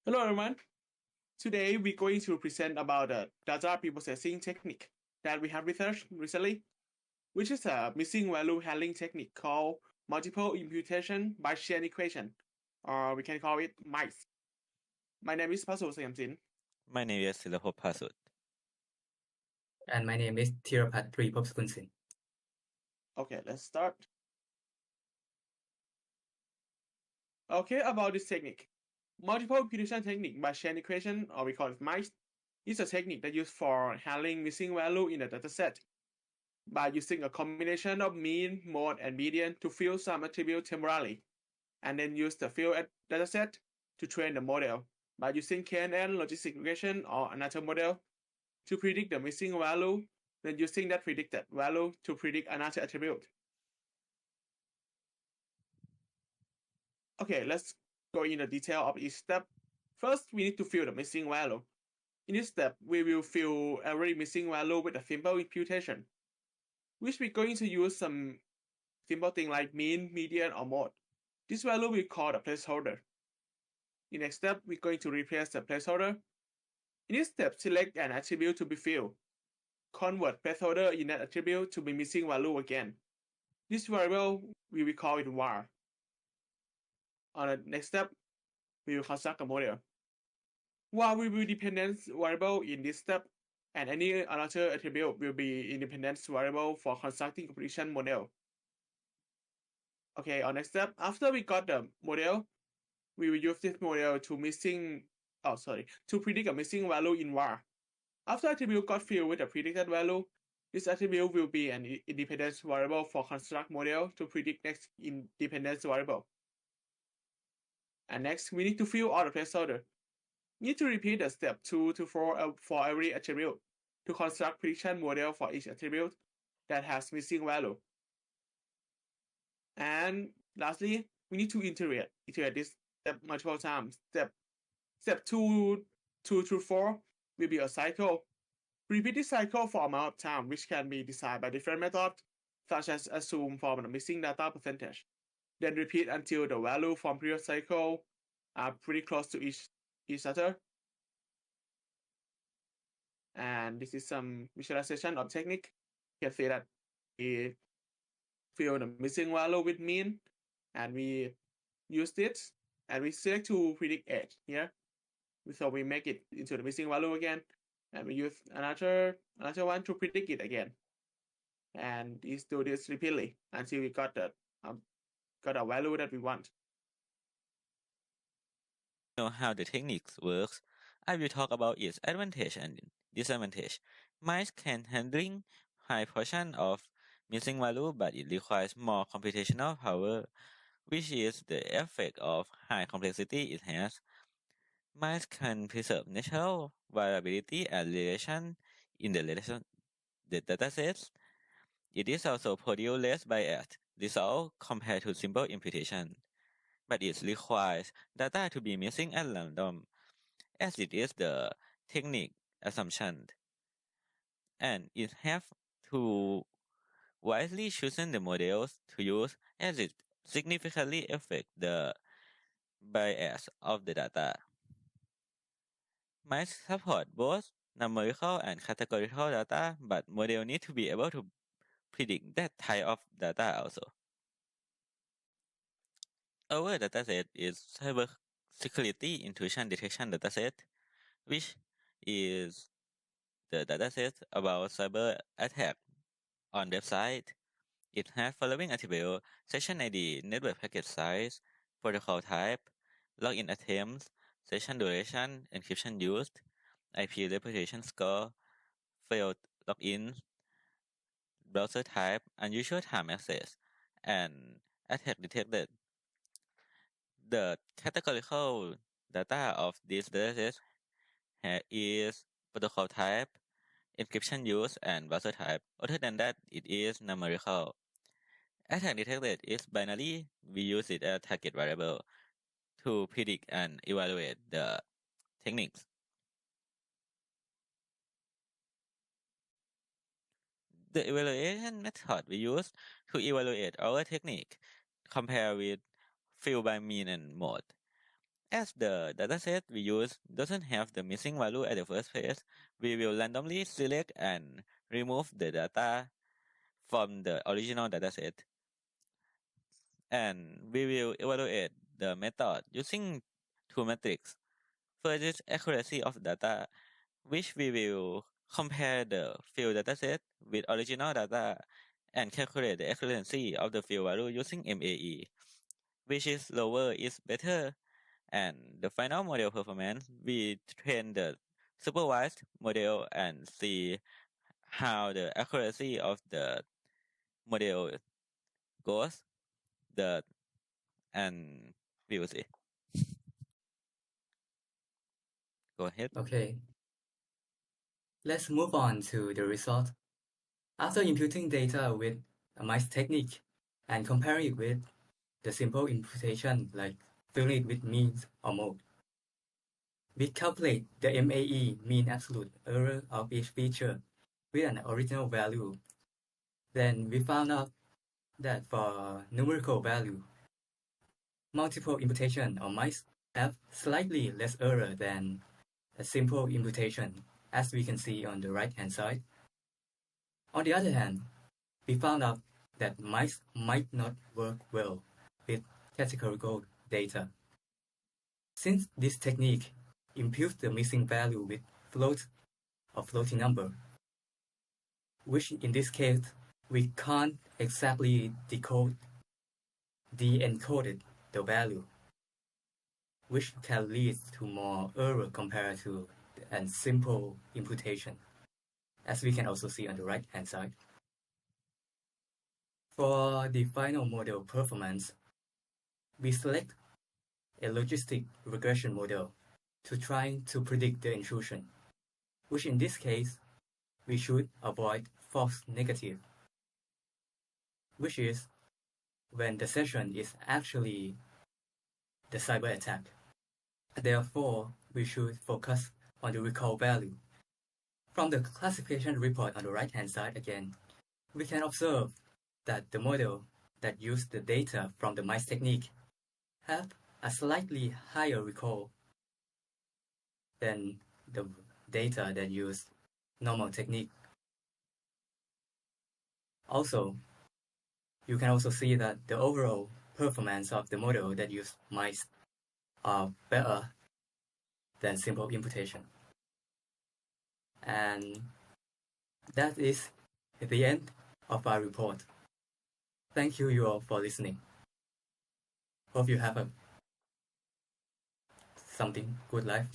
Hello everyone. Today we're going to present about the data preprocessing technique that we have researched recently, which is a missing value handling technique called multiple imputation by chain equation, or we can call it MICE. My name is Pasul Sayamsin. My name is Silapop Pasut. And my name is Thirapat Tripopskunsin. Okay, let's start. Okay, about this technique. Multiple imputation technique by chain equation, or we call it MICE, is a technique that used for handling missing value in a dataset by using a combination of mean, mode, and median to fill some attribute temporarily, and then use the filled dataset to train the model by using KNN logistic regression or another model to predict the missing value, then using that predicted value to predict another attribute. Okay, let's go into detail of each step. First, we need to fill the missing value. In this step, we will fill every missing value with a simple imputation, which we're going to use some simple thing like mean, median, or mode. This value we call the placeholder. In next step, we're going to replace the placeholder. In this step, select an attribute to be filled. Convert placeholder in that attribute to be missing value again. This variable we will call it var. On the next step, we will construct a model. Var will be dependence variable in this step, and any other attribute will be independence variable for constructing a prediction model. Okay, on next step, after we got the model, we will use this model to predict a missing value in var. After attribute got filled with a predicted value, this attribute will be an independence variable for construct model to predict next independence variable. And next, we need to fill all the placeholder. We need to repeat the step 2 to 4 for every attribute to construct prediction model for each attribute that has missing value. And lastly, we need to iterate this step multiple times. Step 2 through 4 will be a cycle. Repeat this cycle for amount of time, which can be decided by different methods, such as assume from the missing data percentage. Then repeat until the value from previous cycle are pretty close to each other. And this is some visualization of technique. You can see that we fill the missing value with mean, and we use it, and we select to predict edge here. So we make it into the missing value again, and we use another one to predict it again. And do this repeatedly until we got a value that we want. Know how the techniques works. I will talk about its advantage and disadvantage. Mice can handling high portion of missing value, but it requires more computational power, which is the effect of high complexity it has. Mice can preserve natural variability and relation in the datasets. It is also produce less biased result compared to simple imputation, but it requires data to be missing at random, as it is the technique assumption, and it have to wisely chosen the models to use as it significantly affect the bias of the data. Might support both numerical and categorical data, but model need to be able to predict that type of data also. Our dataset is cybersecurity intrusion detection dataset, which is the dataset about cyber attack on website. It has following attribute: session ID, network packet size, protocol type, login attempts, session duration, encryption used, IP reputation score, failed login, browser type, unusual time access, and attack detected. The categorical data of this dataset is protocol type, encryption use, and browser type. Other than that, it is numerical. Attack detected is binary. We use it as target variable to predict and evaluate the techniques. The evaluation method we use to evaluate our technique compare with fill by mean and mode. As the dataset we use doesn't have the missing value at the first place, we will randomly select and remove the data from the original dataset. And we will evaluate the method using two metrics. First is accuracy of data, which we will compare the field dataset with original data and calculate the accuracy of the field value using MAE, which is lower is better. And the final model performance, we train the supervised model and see how the accuracy of the model goes. And we will see. Go ahead. Okay. Let's move on to the result. After imputing data with a mice technique and comparing it with the simple imputation like filling it with means or mode, we calculate the MAE, mean absolute error of each feature, with an original value. Then we found out that for numerical value, multiple imputation on mice have slightly less error than a simple imputation, as we can see on the right-hand side. On the other hand, we found out that mice might not work well with categorical data. Since this technique imputes the missing value with float or floating number, which in this case we can't exactly de-encode the value, which can lead to more error compared to a simple imputation, as we can also see on the right-hand side. For the final model performance, we select a logistic regression model to try to predict the intrusion, which in this case, we should avoid false negative, which is when the session is actually the cyber attack. Therefore, we should focus on the recall value. From the classification report on the right-hand side again, we can observe that the model that used the data from the mice technique have a slightly higher recall than the data that use normal technique. Also, you can also see that the overall performance of the model that use mice are better than simple imputation. And that is the end of our report. Thank you all for listening. Hope you have something good life.